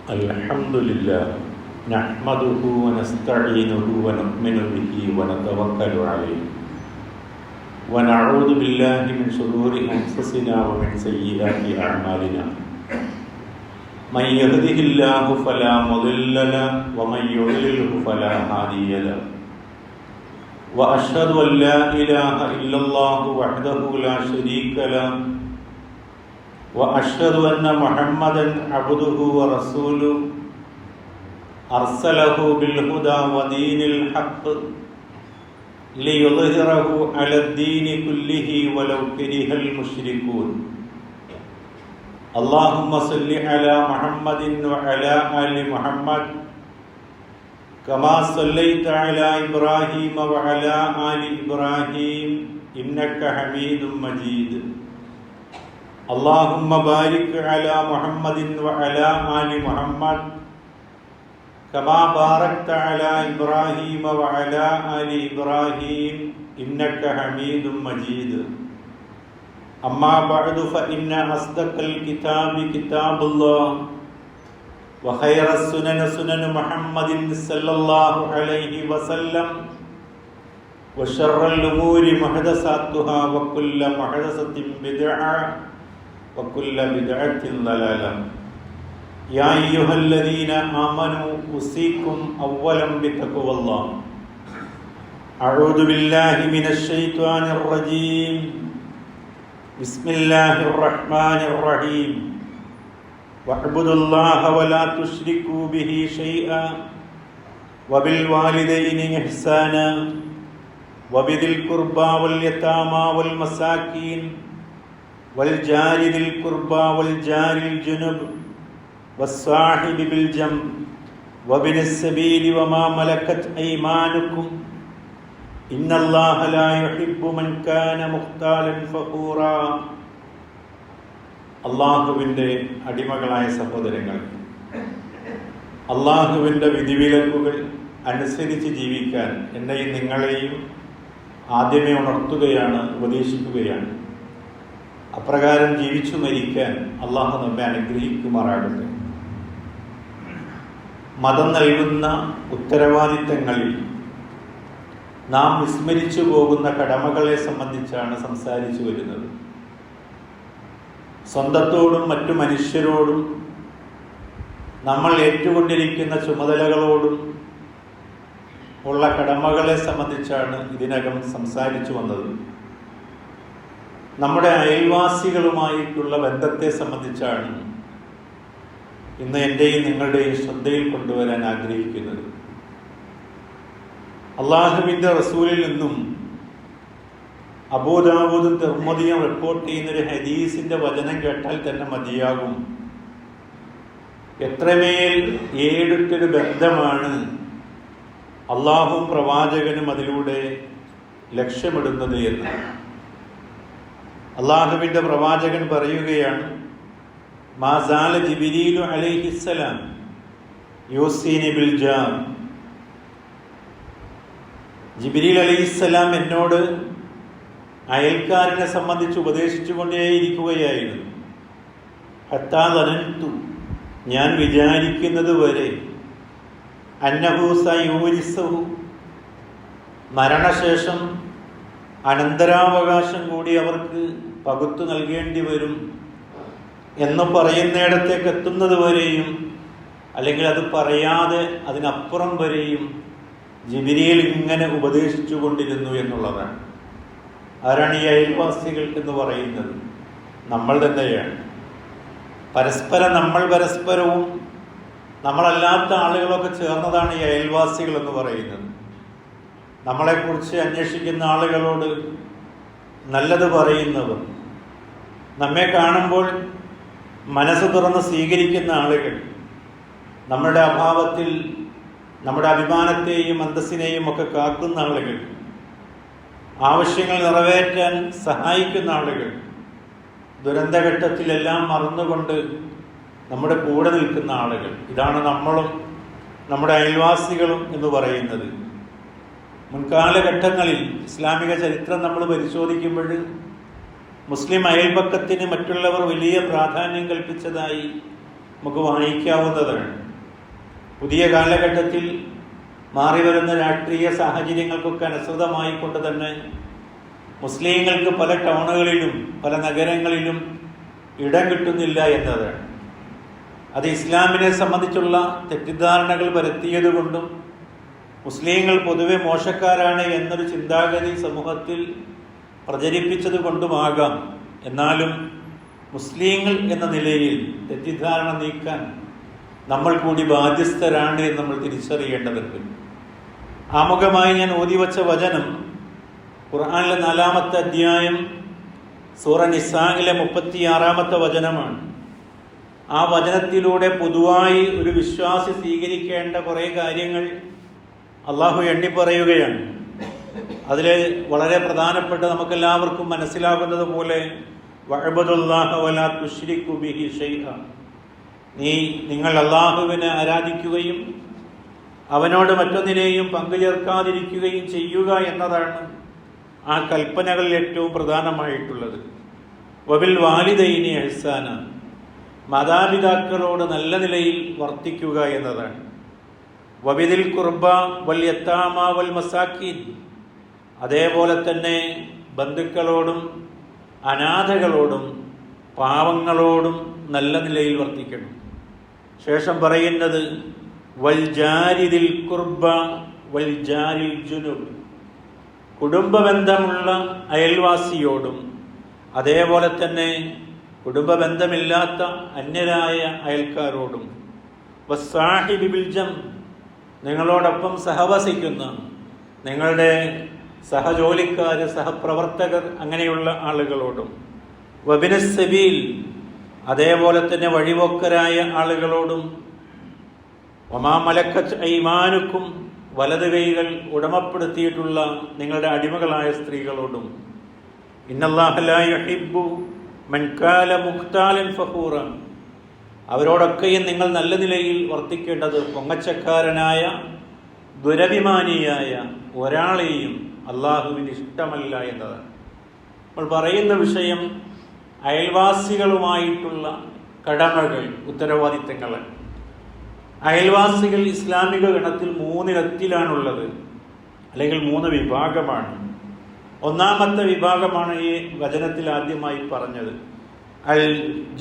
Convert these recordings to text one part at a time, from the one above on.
الحمد لله نحمده ونستعينه ونؤمن به ونتوكل عليه ونعوذ بالله من شرور أنفسنا ومن سيئات أعمالنا من يهده الله فلا مضل له ومن يضلله فلا هادي له وأشهد أن لا إله إلا الله وحده لا شريك له وأشهد أن محمدًا عبده ورسوله أرسله بالهدى ودين الحق ليظهره على الدين كله ولو كره المشركون اللهم صل على محمد وعلى آل محمد كما صليت على إبراهيم وعلى آل إبراهيم إنك حميد مجيد اللهم بارك على محمد وعلى آل محمد كما باركت على إبراهيم وعلى آل إبراهيم إنك حميد مجيد أما بعد فإن أصدق الكتاب كتاب الله وخير السنن سنن محمد صلى الله عليه وسلم وشر الأمور محدثاتها وكل محدثة بدعة وكل بدعة ضلالة يا أيها الذين آمنوا أوصيكم أولا بتقوى الله أعوذ بالله من الشيطان الرجيم بسم الله الرحمن الرحيم واعبدوا الله ولا تشركوا به شيئا وبالوالدين إحسانا وبذي القربى واليتامى والمساكين والجار ذي القربى والجار الجنب والصاحب بالجنب وابن السبيل وما ملكت أيمانكم إن الله لا يحب من كان مختالا فخورا. അള്ളാഹുവിൻ്റെ അടിമകളായ സഹോദരങ്ങൾ, അള്ളാഹുവിൻ്റെ വിധിവിലക്കുകൾ അനുസരിച്ച് ജീവിക്കാൻ എന്നെയും നിങ്ങളെയും ആദ്യമേ ഉണർത്തുകയാണ്, ഉപദേശിക്കുകയാണ്. അപ്രകാരം ജീവിച്ചു മരിക്കാൻ അള്ളാഹു നമ്മെ അനുഗ്രഹിക്കുമാറാകട്ടെ. മതം നൽകുന്ന ഉത്തരവാദിത്തങ്ങളിൽ നാം വിസ്മരിച്ചു പോകുന്ന കടമകളെ സംബന്ധിച്ചാണ് സംസാരിച്ചു വരുന്നത്. സ്വന്തത്തോടും മറ്റു മനുഷ്യരോടും നമ്മൾ ഏറ്റുകൊണ്ടിരിക്കുന്ന ചുമതലകളോടും ഉള്ള കടമകളെ സംബന്ധിച്ചാണ് ഇതിനകം സംസാരിച്ചു വന്നത്. നമ്മുടെ അയൽവാസികളുമായിട്ടുള്ള ബന്ധത്തെ സംബന്ധിച്ചാണ് ഇന്ന് എൻ്റെയും നിങ്ങളുടെയും ശ്രദ്ധയിൽ കൊണ്ടുവരാൻ ആഗ്രഹിക്കുന്നത്. അള്ളാഹുവിൻ്റെ റസൂലിൽ നിന്നും അബൂദാവൂദും തിർമിദിയും റിപ്പോർട്ട് ചെയ്യുന്നൊരു ഹദീസിൻ്റെ വചനം കേട്ടാൽ തന്നെ മതിയാകും എത്രമേൽ ഏടുറ്റൊരു ബന്ധമാണ് അള്ളാഹുവും പ്രവാചകനും അതിലൂടെ ലക്ഷ്യമിടുന്നത് എന്ന്. അള്ളാഹുവിൻ്റെ പ്രവാചകൻ പറയുകയാണ്, മാസാല ജിബ്രീലു അലൈഹിസ്സലാം യൂസീനി ബിൽ ജാർ. ജിബ്രീൽ അലൈഹിസ്സലാം എന്നോട് അയൽക്കാരനെ സംബന്ധിച്ച് ഉപദേശിച്ചു കൊണ്ടേയിരിക്കുകയായിരുന്നു. ഹത്താ ദനന്തു, ഞാൻ വിചാരിക്കുന്നത് വരെ, അന്നഹു സയൂരിസഹു, മരണശേഷം അനന്തരാവകാശം കൂടി അവർക്ക് പകുത്തു നൽകേണ്ടി വരും എന്ന് പറയുന്നിടത്തേക്ക് എത്തുന്നത് വരെയും, അല്ലെങ്കിൽ അത് പറയാതെ അതിനപ്പുറം വരെയും ജിബ്രീൽ ഇങ്ങനെ ഉപദേശിച്ചു കൊണ്ടിരുന്നു എന്നുള്ളതാണ്. ആരാണ് ഈ അയൽവാസികൾ എന്ന് പറയുന്നത്? നമ്മൾ തന്നെയാണ്. പരസ്പരം നമ്മൾ പരസ്പരവും നമ്മളല്ലാത്ത ആളുകളൊക്കെ ചേർന്നതാണ് ഈ അയൽവാസികൾ എന്ന് പറയുന്നത്. നമ്മളെക്കുറിച്ച് അന്വേഷിക്കുന്ന ആളുകളോട് നല്ലത് പറയുന്നവർ, നമ്മെ കാണുമ്പോൾ മനസ്സ് തുറന്ന് സ്വീകരിക്കുന്ന ആളുകൾ, നമ്മുടെ അഭാവത്തിൽ നമ്മുടെ അഭിമാനത്തെയും അന്തസ്സിനെയും ഒക്കെ കാക്കുന്ന ആളുകൾ, ആവശ്യങ്ങൾ നിറവേറ്റാൻ സഹായിക്കുന്ന ആളുകൾ, ദുരന്തഘട്ടത്തിലെല്ലാം മറന്നുകൊണ്ട് നമ്മുടെ കൂടെ നിൽക്കുന്ന ആളുകൾ. ഇതാണ് നമ്മളും നമ്മുടെ അയൽവാസികളും എന്ന് പറയുന്നത്. മുൻകാലഘട്ടങ്ങളിൽ ഇസ്ലാമിക ചരിത്രം നമ്മൾ പരിശോധിക്കുമ്പോൾ മുസ്ലിം അയൽപക്കത്തിന് മറ്റുള്ളവർ വലിയ പ്രാധാന്യം കൽപ്പിച്ചതായി നമുക്ക് വായിക്കാവുന്നതാണ്. പുതിയ കാലഘട്ടത്തിൽ മാറി വരുന്ന രാഷ്ട്രീയ സാഹചര്യങ്ങൾക്കൊക്കെ അനുസൃതമായിക്കൊണ്ട് തന്നെ മുസ്ലിങ്ങൾക്ക് പല ടൗണുകളിലും പല നഗരങ്ങളിലും ഇടം കിട്ടുന്നില്ല എന്നതാണ്. അത് ഇസ്ലാമിനെ സംബന്ധിച്ചുള്ള തെറ്റിദ്ധാരണകൾ പരത്തിയത് കൊണ്ടും മുസ്ലിങ്ങൾ പൊതുവെ മോശക്കാരാണ് എന്നൊരു ചിന്താഗതി സമൂഹത്തിൽ പ്രചരിപ്പിച്ചത് കൊണ്ടുമാകാം. എന്നാലും മുസ്ലിങ്ങൾ എന്ന നിലയിൽ തെറ്റിദ്ധാരണ നീക്കാൻ നമ്മൾ കൂടി ബാധ്യസ്ഥരാണ് എന്ന് നമ്മൾ തിരിച്ചറിയേണ്ടതുണ്ട്. ആമുഖമായി ഞാൻ ഓതിവച്ച വചനം ഖുർആനിലെ 4-ാമത്തെ അധ്യായം സൂറ നിസായിലെ 36-ാമത്തെ വചനമാണ്. ആ വചനത്തിലൂടെ പൊതുവായി ഒരു വിശ്വാസി സ്വീകരിക്കേണ്ട കുറേ കാര്യങ്ങൾ അള്ളാഹു എണ്ണി പറയുകയാണ്. അതിൽ വളരെ പ്രധാനപ്പെട്ട നമുക്കെല്ലാവർക്കും മനസ്സിലാകുന്നത് പോലെ വഅബ്ദുല്ലാഹ വലാ തുശ്രികു ബിഹി ഷൈഅ, നിങ്ങൾ അള്ളാഹുവിനെ ആരാധിക്കുകയും അവനോട് മറ്റൊന്നിനെയും പങ്കുചേർക്കാതിരിക്കുകയും ചെയ്യുക എന്നതാണ് ആ കൽപ്പനകളിൽ ഏറ്റവും പ്രധാനമായിട്ടുള്ളത്. വബിൽ വാലിദൈനി ഇഹ്സാന, മാതാപിതാക്കളോട് നല്ല നിലയിൽ വർത്തിക്കുക എന്നതാണ്. വബിദിൽ ഖുർബ വൽ യതാമ വൽ മസാക്കീൻ, അതേപോലെ തന്നെ ബന്ധുക്കളോടും അനാഥകളോടും പാവങ്ങളോടും നല്ല നിലയിൽ വർത്തിക്കണം. ശേഷം പറയുന്നത് വൽ ജാരിദിൽ ഖുർബ വൽ ജാരിൽ ജുനുബ്, കുടുംബബന്ധമുള്ള അയൽവാസിയോടും അതേപോലെ തന്നെ കുടുംബബന്ധമില്ലാത്ത അന്യരായ അയൽക്കാരോടും വസ്സാഹിബി ബിൽ ജം, നിങ്ങളോടൊപ്പം സഹവസിക്കുന്ന നിങ്ങളുടെ സഹജോലിക്കാർ, സഹപ്രവർത്തകർ, അങ്ങനെയുള്ള ആളുകളോടും വബിനസ് സബീൽ, അതേപോലെ തന്നെ വഴിപോക്കരായ ആളുകളോടും വമാ മലക്കത്ത് ഐമാനുക്കും, വലത് കൈകൾ ഉടമപ്പെടുത്തിയിട്ടുള്ള നിങ്ങളുടെ അടിമകളായ സ്ത്രീകളോടും ഇന്നല്ലാഹ ലാ യുഹിബ്ബു മൻ കാന മുഖ്താലൻ ഫഖൂറ, അവരോടൊക്കെയും നിങ്ങൾ നല്ല നിലയിൽ വർത്തിക്കേണ്ടത് പൊങ്ങച്ചക്കാരനായ ദുരഭിമാനിയായ ഒരാളെയും അള്ളാഹുവിന് ഇഷ്ടമല്ല എന്നതാണ്. നമ്മൾ പറയുന്ന വിഷയം അയൽവാസികളുമായിട്ടുള്ള കടമകൾ, ഉത്തരവാദിത്തങ്ങൾ. അയൽവാസികൾ ഇസ്ലാമിക ഗണത്തിൽ 3 ഇനത്തിലാണുള്ളത്, അല്ലെങ്കിൽ 3 വിഭാഗമാണ്. ഒന്നാമത്തെ വിഭാഗമാണ് ഈ വചനത്തിൽ ആദ്യമായി പറഞ്ഞത്, അൽ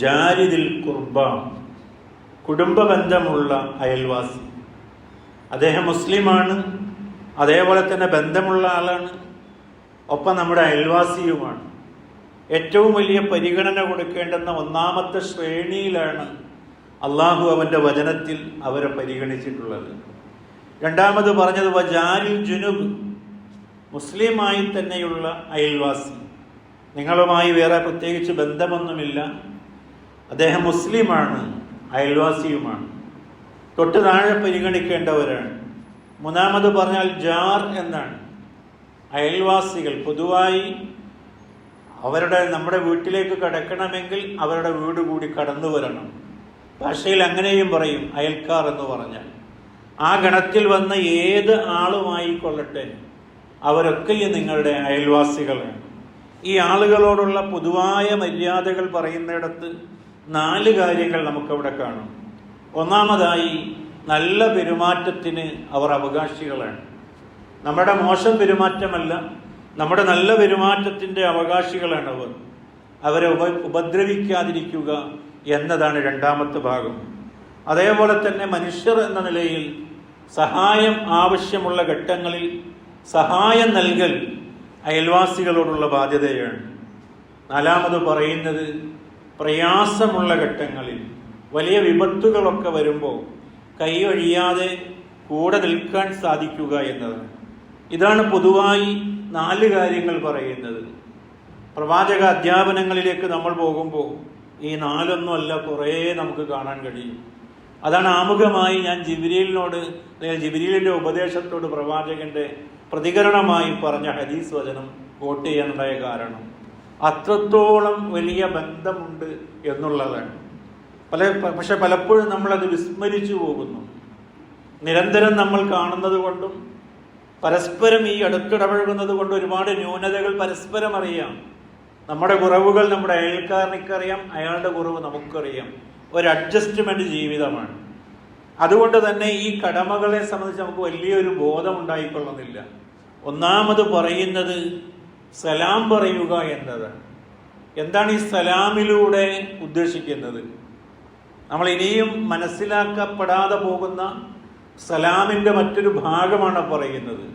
ജാരിദിൽ ഖുർബ, കുടുംബബന്ധമുള്ള അയൽവാസി. അദ്ദേഹം മുസ്ലിമാണ്, അതേപോലെ തന്നെ ബന്ധമുള്ള ആളാണ്, ഒപ്പം നമ്മുടെ അയൽവാസിയുമാണ്. ഏറ്റവും വലിയ പരിഗണന കൊടുക്കേണ്ടുന്ന ഒന്നാമത്തെ ശ്രേണിയിലാണ് അള്ളാഹു അവൻ്റെ വചനത്തിൽ അവരെ പരിഗണിച്ചിട്ടുള്ളത്. രണ്ടാമത് പറഞ്ഞത് വജാരിൽ ജുനുബ്, മുസ്ലിമായി തന്നെയുള്ള അയൽവാസി, നിങ്ങളുമായി വേറെ പ്രത്യേകിച്ച് ബന്ധമൊന്നുമില്ല, അദ്ദേഹം മുസ്ലിമാണ്, അയൽവാസിയുമാണ്, തൊട്ട് താഴെ പരിഗണിക്കേണ്ടവരാണ്. മൂന്നാമത് പറഞ്ഞാൽ ജാർ എന്നാണ്. അയൽവാസികൾ പൊതുവായി നമ്മുടെ വീട്ടിലേക്ക് കടക്കണമെങ്കിൽ അവരുടെ വീട് കൂടി കടന്നു വരണം. ഭാഷയിൽ അങ്ങനെയും പറയും അയൽക്കാർ എന്ന് പറഞ്ഞാൽ. ആ ഗണത്തിൽ വന്ന ഏത് ആളുമായി കൊള്ളട്ടെ, അവരൊക്കെയും നിങ്ങളുടെ അയൽവാസികളാണ്. ഈ ആളുകളോടുള്ള പൊതുവായ മര്യാദകൾ പറയുന്നിടത്ത് 4 കാര്യങ്ങൾ നമുക്കവിടെ കാണും. ഒന്നാമതായി, നല്ല പെരുമാറ്റത്തിന് അവർ അവകാശികളാണ്. നമ്മുടെ മോശം പെരുമാറ്റമല്ല, നമ്മുടെ നല്ല പെരുമാറ്റത്തിൻ്റെ അവകാശികളാണ് അവർ. അവരെ ഉപദ്രവിക്കാതിരിക്കുക എന്നതാണ് രണ്ടാമത്തെ ഭാഗം. അതേപോലെ തന്നെ മനുഷ്യർ എന്ന നിലയിൽ സഹായം ആവശ്യമുള്ള ഘട്ടങ്ങളിൽ സഹായം നൽകൽ അയൽവാസികളോടുള്ള ബാധ്യതയാണ്. നാലാമത് പറയുന്നത്, പ്രയാസമുള്ള ഘട്ടങ്ങളിൽ വലിയ വിപത്തുകളൊക്കെ വരുമ്പോൾ കൈ ഒഴിയാതെ കൂടെ നിൽക്കാൻ സാധിക്കുക എന്നതാണ്. ഇതാണ് പൊതുവായി 4 കാര്യങ്ങൾ പറയുന്നത്. പ്രവാചക അധ്യാപനങ്ങളിലേക്ക് നമ്മൾ പോകുമ്പോൾ ഈ 4 കുറേ നമുക്ക് കാണാൻ കഴിയും. അതാണ് ആമുഖമായി ഞാൻ ജിബ്രീലിന്റെ ഉപദേശത്തോട് പ്രവാചകന്റെ പ്രതികരണമായി പറഞ്ഞ ഹദീസ് വചനം കോട്ട് ചെയ്യാനുണ്ടായ കാരണം അത്രത്തോളം വലിയ ബന്ധമുണ്ട് എന്നുള്ളതാണ്. പക്ഷെ പലപ്പോഴും നമ്മളത് വിസ്മരിച്ചു പോകുന്നു. നിരന്തരം നമ്മൾ കാണുന്നത് കൊണ്ടും പരസ്പരം ഈ അടുത്തിടപഴകുന്നത് കൊണ്ട് ഒരുപാട് ന്യൂനതകൾ പരസ്പരം അറിയാം. നമ്മുടെ കുറവുകൾ നമ്മുടെ അയൽക്കാരനിക്കറിയാം, അയാളുടെ കുറവ് നമുക്കറിയാം. ഒരു അഡ്ജസ്റ്റ്മെന്റ് ജീവിതമാണ്. അതുകൊണ്ട് തന്നെ ഈ കടമകളെ സംബന്ധിച്ച് നമുക്ക് വലിയൊരു ബോധം ഉണ്ടായിക്കൊള്ളുന്നില്ല. ഒന്നാമത് പറയുന്നത് സലാം പറയുക എന്നതാണ്. എന്താണ് ഈ സലാമിലൂടെ ഉദ്ദേശിക്കുന്നത്? നമ്മൾ ഇനിയും മനസ്സിലാക്കപ്പെടാതെ പോകുന്ന സലാമിൻ്റെ മറ്റൊരു ഭാഗമാണ് പറയുന്നത്.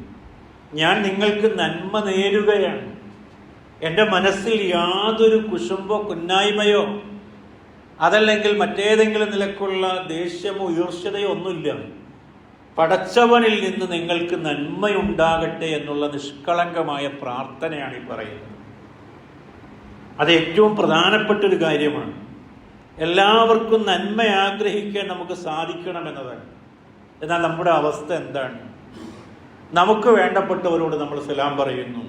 ഞാൻ നിങ്ങൾക്ക് നന്മ നേരുകയാണ്. എൻ്റെ മനസ്സിൽ യാതൊരു കുശുമ്പോ കുന്നായ്മയോ അതല്ലെങ്കിൽ മറ്റേതെങ്കിലും നിലക്കുള്ള ദേഷ്യമോ ഈർഷ്യതയോ ഒന്നുമില്ല. പടച്ചവനിൽ നിന്ന് നിങ്ങൾക്ക് നന്മയുണ്ടാകട്ടെ എന്നുള്ള നിഷ്കളങ്കമായ പ്രാർത്ഥനയാണ് ഈ പറയുന്നത്. അത് ഏറ്റവും പ്രധാനപ്പെട്ടൊരു കാര്യമാണ്. എല്ലാവർക്കും നന്മ ആഗ്രഹിക്കാൻ നമുക്ക് സാധിക്കണമെന്നതാണ്. എന്നാൽ നമ്മുടെ അവസ്ഥ എന്താണ്? നമുക്ക് വേണ്ടപ്പെട്ടവരോട് നമ്മൾ സലാം പറയുന്നു.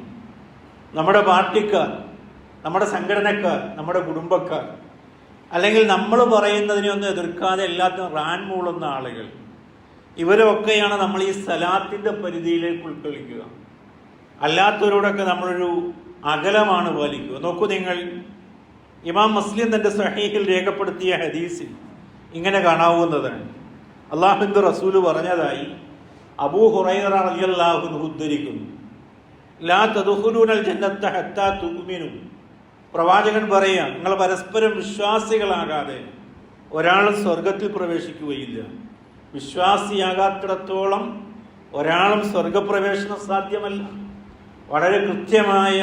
നമ്മുടെ പാർട്ടിക്കാർ, നമ്മുടെ സംഘടനക്കാർ, നമ്മുടെ കുടുംബക്കാർ, അല്ലെങ്കിൽ നമ്മൾ പറയുന്നതിനെ ഒന്നും എതിർക്കാതെ എല്ലാത്തിനും റാൻ മൂളുന്ന ആളുകൾ, ഇവരൊക്കെയാണ് നമ്മൾ ഈ സലാത്തിൻ്റെ പരിധിയിലേക്ക് ഉൾക്കൊള്ളിക്കുക. അല്ലാത്തവരോടൊക്കെ നമ്മളൊരു അകലമാണ് പാലിക്കുക. നോക്കൂ നിങ്ങൾ, ഇമാം മുസ്ലിം തൻ്റെ സഹീഹിൽ രേഖപ്പെടുത്തിയ ഹദീസിൽ ഇങ്ങനെ കാണാവുന്നതാണ്. അള്ളാഹുവിൻ്റെ റസൂല് പറഞ്ഞതായി അബൂ ഹുറൈറ റളിയല്ലാഹു അൻഹു ഉദ്ധരിക്കുന്നു. ലാ തദ്ഖുലൂനൽ ജന്നത ഹത്താ തുഅ്മിനു. പ്രവാചകൻ പറയാ, നിങ്ങൾ പരസ്പരം വിശ്വാസികളാകാതെ ഒരാളും സ്വർഗത്തിൽ പ്രവേശിക്കുകയില്ല. വിശ്വാസിയാകാത്തിടത്തോളം ഒരാളും സ്വർഗപ്രവേശനം സാധ്യമല്ല. വളരെ കൃത്യമായ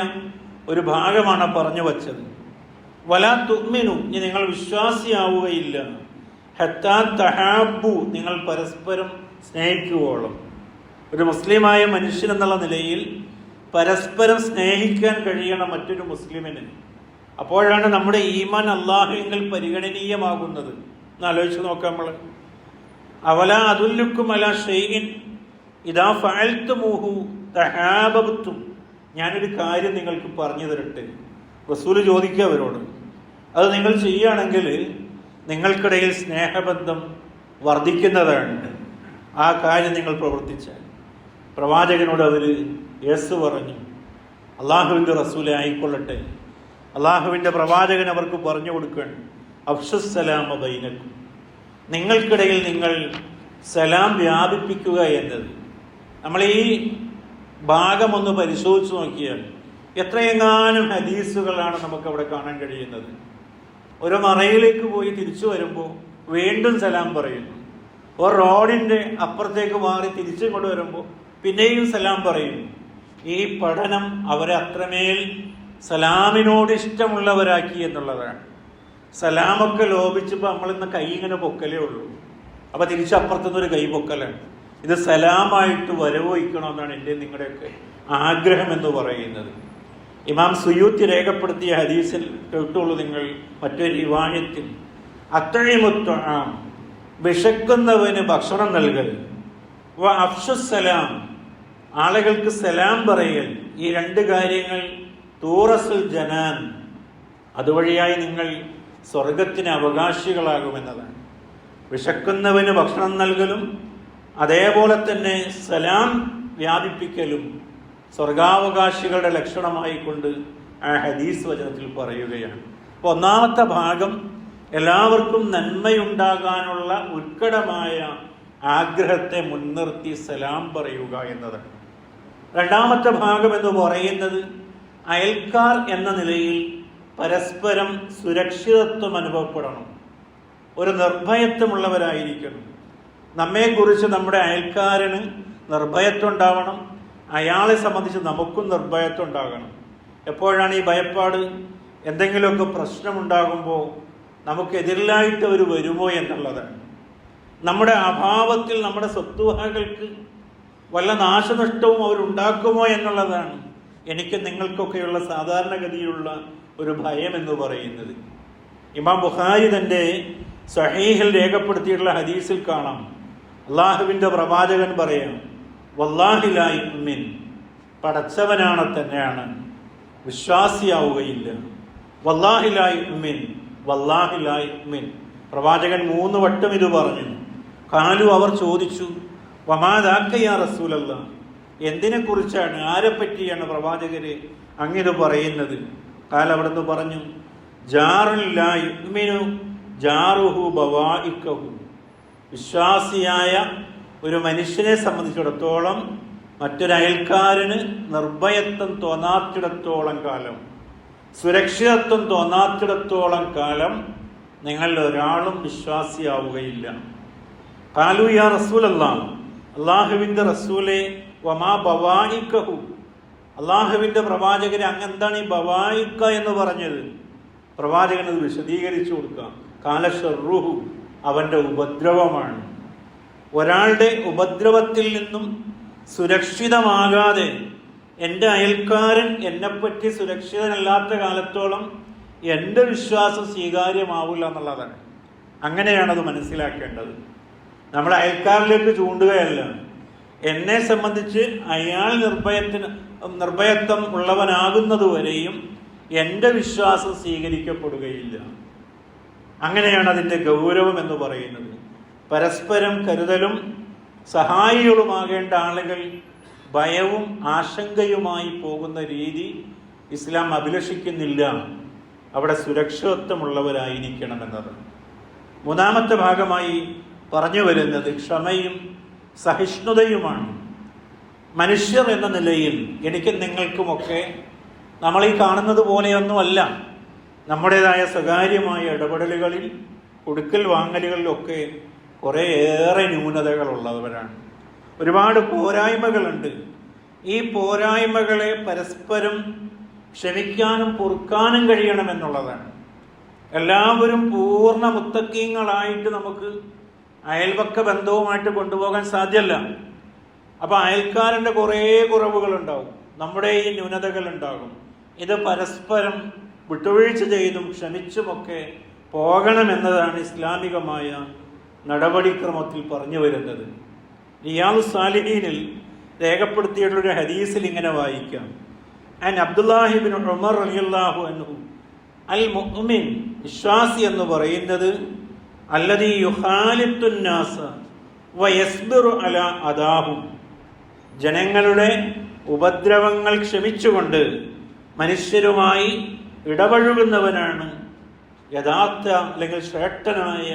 ഒരു ഭാഗമാണ് പറഞ്ഞു വച്ചത്. വലാ തുഅ്മിനു, ഇനി നിങ്ങൾ വിശ്വാസിയാവുകയില്ല. ഹത്താ തഹാബ്ബു, നിങ്ങൾ പരസ്പരം സ്നേഹിക്കുവോളം. ഒരു മുസ്ലിമായ മനുഷ്യൻ എന്നുള്ള നിലയിൽ പരസ്പരം സ്നേഹിക്കാൻ കഴിയണം മറ്റൊരു മുസ്ലിമിന്. അപ്പോഴാണ് നമ്മുടെ ഈമാൻ അല്ലാഹുവിൽ പരിഗണനീയമാകുന്നത്. എന്ന് ആലോചിച്ച് നോക്കാം നമ്മൾ. അവലാ അദുല്ലുക്കും അലാ ഷൈഇൻ ഇദാ ഫഅൽതുമൂഹു തഹാബബ്തും. ഞാനൊരു കാര്യം നിങ്ങൾക്ക് പറഞ്ഞു തരട്ടെ. റസൂല് ചോദിക്കുക അവരോട്, അത് നിങ്ങൾ ചെയ്യുകയാണെങ്കിൽ നിങ്ങൾക്കിടയിൽ സ്നേഹബന്ധം വർദ്ധിക്കുന്നതാണ്. ആ കാര്യം നിങ്ങൾ പ്രവർത്തിച്ചാൽ. പ്രവാചകനോട് അവർ യേസ് പറഞ്ഞു. അള്ളാഹുവിൻ്റെ റസൂലെ ആയിക്കൊള്ളട്ടെ. അള്ളാഹുവിൻ്റെ പ്രവാചകൻ അവർക്ക് പറഞ്ഞു കൊടുക്കണം, അഫ്ശുസ്സലാമ ബൈനക്കും, നിങ്ങൾക്കിടയിൽ നിങ്ങൾ സലാം വ്യാപിപ്പിക്കുക എന്നത്. നമ്മൾ ഈ ഭാഗം ഒന്ന് പരിശോധിച്ച് നോക്കിയാൽ എത്രയെങ്ങാനും ഹദീസുകളാണ് നമുക്കവിടെ കാണാൻ കഴിയുന്നത്. ഒരു മറയിലേക്ക് പോയി തിരിച്ചു വരുമ്പോൾ വീണ്ടും സലാം പറയുന്നു. ഒരു റോഡിൻ്റെ അപ്പുറത്തേക്ക് മാറി തിരിച്ചിങ്ങോട്ട് വരുമ്പോൾ പിന്നെയും സലാം പറയുന്നു. ഈ പഠനം അവരെ അത്രമേൽ സലാമിനോട് ഇഷ്ടമുള്ളവരാക്കി എന്നുള്ളതാണ്. സലാമൊക്കെ ലോപിച്ചപ്പോൾ നമ്മളിന്ന് കൈ ഇങ്ങനെ പൊക്കലേ ഉള്ളൂ. അപ്പം തിരിച്ചപ്പുറത്തുനിന്നൊരു കൈ പൊക്കലാണ്. ഇത് സലാമായിട്ട് വരവോയിക്കണമെന്നാണ് എൻ്റെ നിങ്ങളുടെയൊക്കെ ആഗ്രഹം എന്ന് പറയുന്നത്. ഇമാം സുയൂത്തി രേഖപ്പെടുത്തിയ ഹദീസിൽ കേട്ടുള്ളൂ നിങ്ങൾ മറ്റൊരു റിവായത്തിൽ, അത്തഴിമുത്തൊആം, വിശക്കുന്നവന് ഭക്ഷണം നൽകൽ, വ അഫ്ശുസ്സലാം, ആളുകൾക്ക് സലാം പറയൽ. ഈ രണ്ട് കാര്യങ്ങൾ തൂറസുൽ ജനാൻ, അതുവഴിയായി നിങ്ങൾ സ്വർഗത്തിന് അവകാശികളാകുമെന്നതാണ്. വിശക്കുന്നവന് ഭക്ഷണം നൽകലും അതേപോലെ തന്നെ സലാം വ്യാപിപ്പിക്കലും സ്വർഗാവകാശികളുടെ ലക്ഷണമായി കൊണ്ട് ആ ഹദീസ് വചനത്തിൽ പറയുകയാണ്. അപ്പോൾ ഒന്നാമത്തെ ഭാഗം എല്ലാവർക്കും നന്മയുണ്ടാകാനുള്ള ഉത്കടമായ ആഗ്രഹത്തെ മുൻനിർത്തി സലാം പറയുക എന്നതാണ്. രണ്ടാമത്തെ ഭാഗം എന്ന് പറയുന്നത് അയൽക്കാർ എന്ന നിലയിൽ പരസ്പരം സുരക്ഷിതത്വം അനുഭവപ്പെടണം. ഒരു നിർഭയത്വമുള്ളവരായിരിക്കണം. നമ്മെക്കുറിച്ച് നമ്മുടെ അയൽക്കാരന് നിർഭയത്വം ഉണ്ടാവണം. അയാളെ സംബന്ധിച്ച് നമുക്കും നിർഭയത്വം ഉണ്ടാകണം. എപ്പോഴാണ് ഈ ഭയപ്പാട്? എന്തെങ്കിലുമൊക്കെ പ്രശ്നമുണ്ടാകുമ്പോൾ നമുക്കെതിരിലായിട്ട് അവർ വരുമോ എന്നുള്ളതാണ്. നമ്മുടെ അഭാവത്തിൽ നമ്മുടെ സ്വത്തുവകകൾക്ക് വല്ല നാശനഷ്ടവും അവരുണ്ടാക്കുമോ എന്നുള്ളതാണ് എനിക്ക് നിങ്ങൾക്കൊക്കെയുള്ള സാധാരണഗതിയിലുള്ള ഒരു ഭയം എന്ന് പറയുന്നത്. ഇമാം ബുഖാരി തൻ്റെ സഹീഹിൽ രേഖപ്പെടുത്തിയിട്ടുള്ള ഹദീസിൽ കാണാം, അള്ളാഹുവിൻ്റെ പ്രവാചകൻ പറയാം, വല്ലാഹി ലാ യുഅ്മിൻ, പടച്ചവനാണ് തന്നെയാണ്, വിശ്വാസിയാവുകയില്ല. വല്ലാഹി ലാ യുഅ്മിൻ, വല്ലാഹി ലാ യുഅ്മിൻ. പ്രവാചകൻ 3 വട്ടം ഇത് പറഞ്ഞു. ഖാലു, അവർ ചോദിച്ചു, വമാ ദാക യാ റസൂലല്ലാഹ്, എന്തിനെക്കുറിച്ചാണ്, ആരെപ്പറ്റിയാണ് പ്രവാചകരെ അങ്ങിത് പറയുന്നത്? ഖാല, അവിടുന്ന് പറഞ്ഞു, ജാറുൻ ലാ യുഅ്മിനു ജാറുഹു ബവാഇക്കഹു. വിശ്വാസിയായ ഒരു മനുഷ്യനെ സംബന്ധിച്ചിടത്തോളം മറ്റൊരു അയൽക്കാരന് നിർഭയത്വം തോന്നാത്തിടത്തോളം കാലം, സുരക്ഷിതത്വം തോന്നാത്തിടത്തോളം കാലം നിങ്ങൾ ഒരാളും വിശ്വാസിയാവുകയില്ല. ഖാലു യാ റസൂലല്ലാഹ്, അള്ളാഹുവിൻ്റെ റസൂലെ, വമാ ബവാഇക്കഹു, അള്ളാഹുവിൻ്റെ പ്രവാചകരെ അങ്ങെന്താണ് ഈ ബവായിക്ക എന്ന് പറഞ്ഞത്? പ്രവാചകൻ അത് വിശദീകരിച്ചു കൊടുക്കാം. കാല ശർറുഹു, അവൻ്റെ ഉപദ്രവമാണ്. ഒരാളുടെ ഉപദ്രവത്തിൽ നിന്നും സുരക്ഷിതമാകാതെ എൻ്റെ അയൽക്കാരൻ എന്നെപ്പറ്റി സുരക്ഷിതനല്ലാത്ത കാലത്തോളം എൻ്റെ വിശ്വാസം സ്വീകാര്യമാവില്ല എന്നുള്ളതാണ്. അങ്ങനെയാണത് മനസ്സിലാക്കേണ്ടത്. നമ്മൾ അയൽക്കാരിലേക്ക് ചൂണ്ടുകയല്ല. എന്നെ സംബന്ധിച്ച് അയാൾ നിർഭയത്വം ഉള്ളവനാകുന്നതുവരെയും എൻ്റെ വിശ്വാസം സ്വീകരിക്കപ്പെടുകയില്ല. അങ്ങനെയാണ് അതിൻ്റെ ഗൗരവം എന്ന് പറയുന്നത്. പരസ്പരം കരുതലും സഹായികളുമാകേണ്ട ആളുകൾ ഭയവും ആശങ്കയുമായി പോകുന്ന രീതി ഇസ്ലാം അഭിലഷിക്കുന്നില്ല. അവിടെ സുരക്ഷിതത്വമുള്ളവരായിരിക്കണമെന്നത്. മൂന്നാമത്തെ ഭാഗമായി പറഞ്ഞു വരുന്നത് ക്ഷമയും സഹിഷ്ണുതയുമാണ്. മനുഷ്യർ എന്ന നിലയിൽ എനിക്കും നിങ്ങൾക്കുമൊക്കെ നമ്മൾ ഈ കാണുന്നത് പോലെയൊന്നുമല്ല. നമ്മുടേതായ സ്വകാര്യമായ ഇടപെടലുകളിൽ, കൊടുക്കൽ വാങ്ങലുകളിലൊക്കെ കുറേയേറെ ന്യൂനതകളുള്ളവരാണ്. ഒരുപാട് പോരായ്മകളുണ്ട്. ഈ പോരായ്മകളെ പരസ്പരം ക്ഷമിക്കാനും പൊറുക്കാനും കഴിയണമെന്നുള്ളതാണ്. എല്ലാവരും പൂർണ്ണ മുത്തക്കീങ്ങളായിട്ട് നമുക്ക് അയൽപക്ക ബന്ധവുമായിട്ട് കൊണ്ടുപോകാൻ സാധ്യമല്ല. അപ്പം അയൽക്കാരൻ്റെ കുറേ കുറവുകളുണ്ടാവും, നമ്മുടെ ഈ ന്യൂനതകളുണ്ടാകും. ഇത് പരസ്പരം വിട്ടുവീഴ്ച ചെയ്തും ക്ഷമിച്ചുമൊക്കെ പോകണമെന്നതാണ് ഇസ്ലാമികമായ നടപടിക്രമത്തിൽ പറഞ്ഞു വരുന്നത്. റിയാദുസ് സാലിഹീനിൽ രേഖപ്പെടുത്തിയിട്ടുള്ളൊരു ഹദീസിൽ ഇങ്ങനെ വായിക്കാം. അൻ അബ്ദുല്ലാഹി ഇബ്നു ഉമർ റളിയല്ലാഹു അൻഹു, അൽ മുഅ്മിൻ, വിശ്വാസി എന്ന് പറയുന്നത് അല്ലദീ യുഖാലിത്തുൻ നാസ വയസ്ബിറു അലാ അദാഹും, ജനങ്ങളുടെ ഉപദ്രവങ്ങൾ ക്ഷമിച്ചുകൊണ്ട് മനുഷ്യരുമായി ഇടപഴകുന്നവനാണ് യഥാർത്ഥ അല്ലെങ്കിൽ ശ്രേഷ്ഠനായ